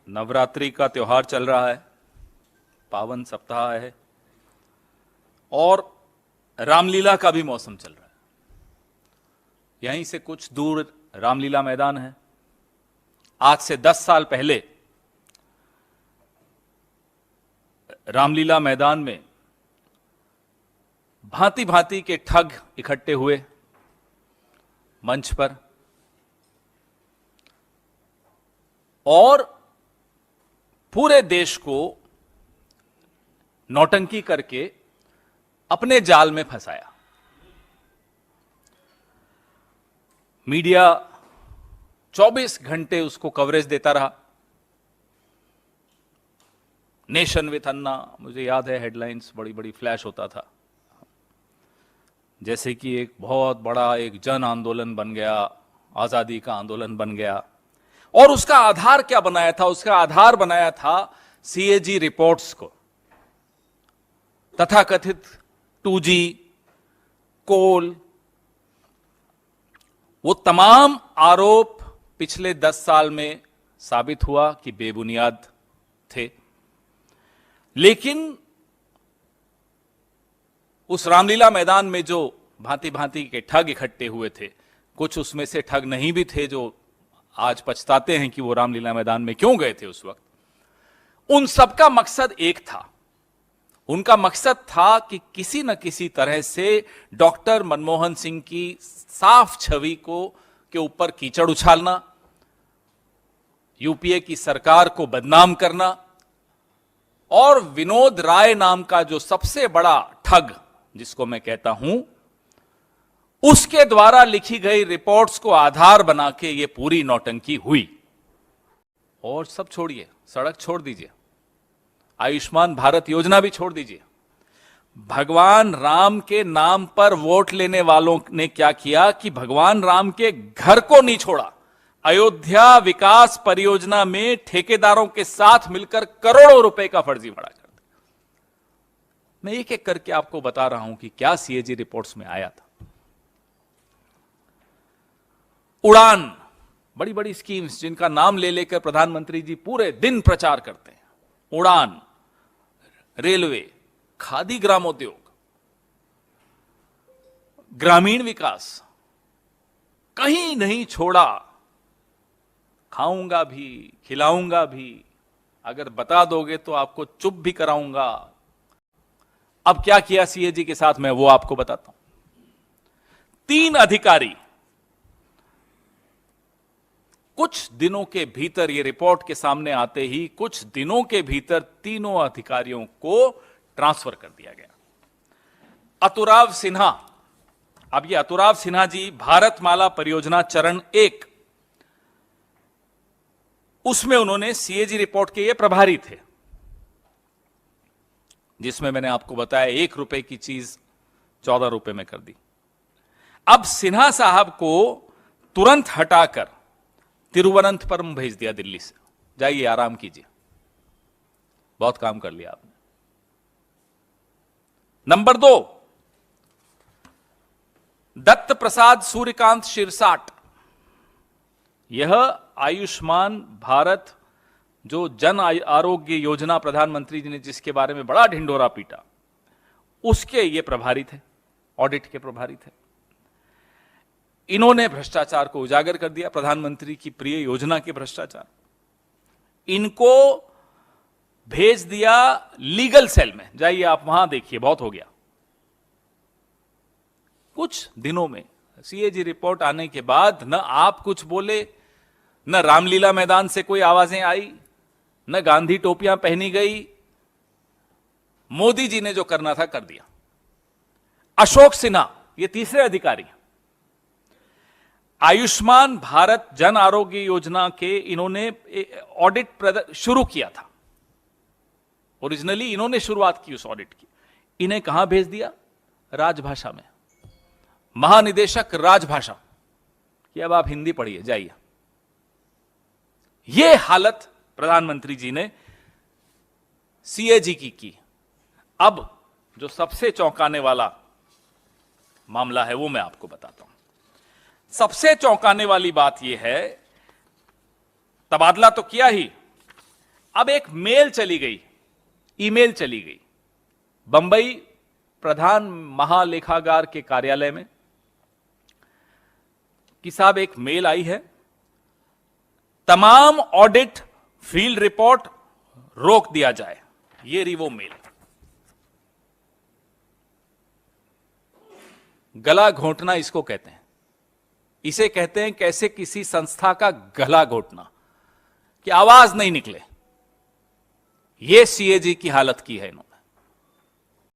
नवरात्रि का त्योहार चल रहा है, पावन सप्ताह है और रामलीला का भी मौसम चल रहा है। यहीं से कुछ दूर रामलीला मैदान है। आज से 10 साल पहले रामलीला मैदान में भांति भांति के ठग इकट्ठे हुए मंच पर और पूरे देश को नौटंकी करके अपने जाल में फंसाया। मीडिया 24 घंटे उसको कवरेज देता रहा। नेशन विथ अन्ना, मुझे याद है हेडलाइंस बड़ी बड़ी फ्लैश होता था, जैसे कि एक बहुत बड़ा एक जन आंदोलन बन गया, आजादी का आंदोलन बन गया। और उसका आधार क्या बनाया था? उसका आधार बनाया था सीएजी रिपोर्ट्स को, तथाकथित 2G, कोल। वो तमाम आरोप पिछले 10 साल में साबित हुआ कि बेबुनियाद थे। लेकिन उस रामलीला मैदान में जो भांति भांति के ठग इकट्ठे हुए थे, कुछ उसमें से ठग नहीं भी थे जो आज पछताते हैं कि वो रामलीला मैदान में क्यों गए थे उस वक्त। उन सबका मकसद एक था। उनका मकसद था कि किसी न किसी तरह से डॉक्टर मनमोहन सिंह की साफ छवि को के ऊपर कीचड़ उछालना, यूपीए की सरकार को बदनाम करना और विनोद राय नाम का जो सबसे बड़ा ठग, जिसको मैं कहता हूं, उसके द्वारा लिखी गई रिपोर्ट्स को आधार बना के ये पूरी नौटंकी हुई। और सब छोड़िए, सड़क छोड़ दीजिए, आयुष्मान भारत योजना भी छोड़ दीजिए। भगवान राम के नाम पर वोट लेने वालों ने क्या किया कि भगवान राम के घर को नहीं छोड़ा। अयोध्या विकास परियोजना में ठेकेदारों के साथ मिलकर करोड़ों रुपए का फर्जीवाड़ा कर दिया। मैं एक एक करके आपको बता रहा हूं कि क्या सीएजी रिपोर्ट्स में आया था। उड़ान, बड़ी बड़ी स्कीम्स जिनका नाम ले लेकर प्रधानमंत्री जी पूरे दिन प्रचार करते हैं। उड़ान, रेलवे, खादी ग्रामोद्योग, ग्रामीण विकास, कहीं नहीं छोड़ा। खाऊंगा भी, खिलाऊंगा भी, अगर बता दोगे तो आपको चुप भी कराऊंगा। अब क्या किया सीएजी के साथ, मैं वो आपको बताता हूं। 3 अधिकारी कुछ दिनों के भीतर, ये रिपोर्ट के सामने आते ही कुछ दिनों के भीतर तीनों अधिकारियों को ट्रांसफर कर दिया गया। अतुराव सिन्हा, अब ये अतुराव सिन्हा जी भारतमाला परियोजना चरण 1, उसमें उन्होंने सीएजी रिपोर्ट के ये प्रभारी थे, जिसमें मैंने आपको बताया 1 रुपए की चीज 14 रुपए में कर दी। अब सिन्हा साहब को तुरंत हटाकर तिरुवनंतपुरम भेज दिया दिल्ली से। जाइए आराम कीजिए, बहुत काम कर लिया आपने। नंबर 2, दत्त प्रसाद सूर्यकांत शिरसाट। यह आयुष्मान भारत जो जन आरोग्य योजना प्रधानमंत्री जी ने जिसके बारे में बड़ा ढिंढोरा पीटा, उसके ये प्रभारी थे, ऑडिट के प्रभारी थे। इन्होंने भ्रष्टाचार को उजागर कर दिया, प्रधानमंत्री की प्रिय योजना के भ्रष्टाचार। इनको भेज दिया लीगल सेल में। जाइए आप वहां देखिए, बहुत हो गया। कुछ दिनों में सीएजी रिपोर्ट आने के बाद न आप कुछ बोले, न रामलीला मैदान से कोई आवाजें आई, न गांधी टोपियां पहनी गई। मोदी जी ने जो करना था कर दिया। अशोक सिन्हा, ये तीसरे अधिकारी, आयुष्मान भारत जन आरोग्य योजना के इन्होंने ऑडिट शुरू किया था। ओरिजिनली इन्होंने शुरुआत की उस ऑडिट की। इन्हें कहां भेज दिया? राजभाषा में, महानिदेशक राजभाषा, कि अब आप हिंदी पढ़िए, जाइए। यह हालत प्रधानमंत्री जी ने सीएजी की। अब जो सबसे चौंकाने वाला मामला है वो मैं आपको बताता हूं। सबसे चौंकाने वाली बात यह है, तबादला तो किया ही, अब एक मेल चली गई, ईमेल चली गई बंबई प्रधान महालेखागार के कार्यालय में कि साहब एक मेल आई है, तमाम ऑडिट फील्ड रिपोर्ट रोक दिया जाए। ये रही वो मेल। गला घोंटना इसको कहते हैं। इसे कहते हैं कैसे किसी संस्था का गला घोंटना कि आवाज नहीं निकले। ये सीएजी की हालत की है इन्होंने।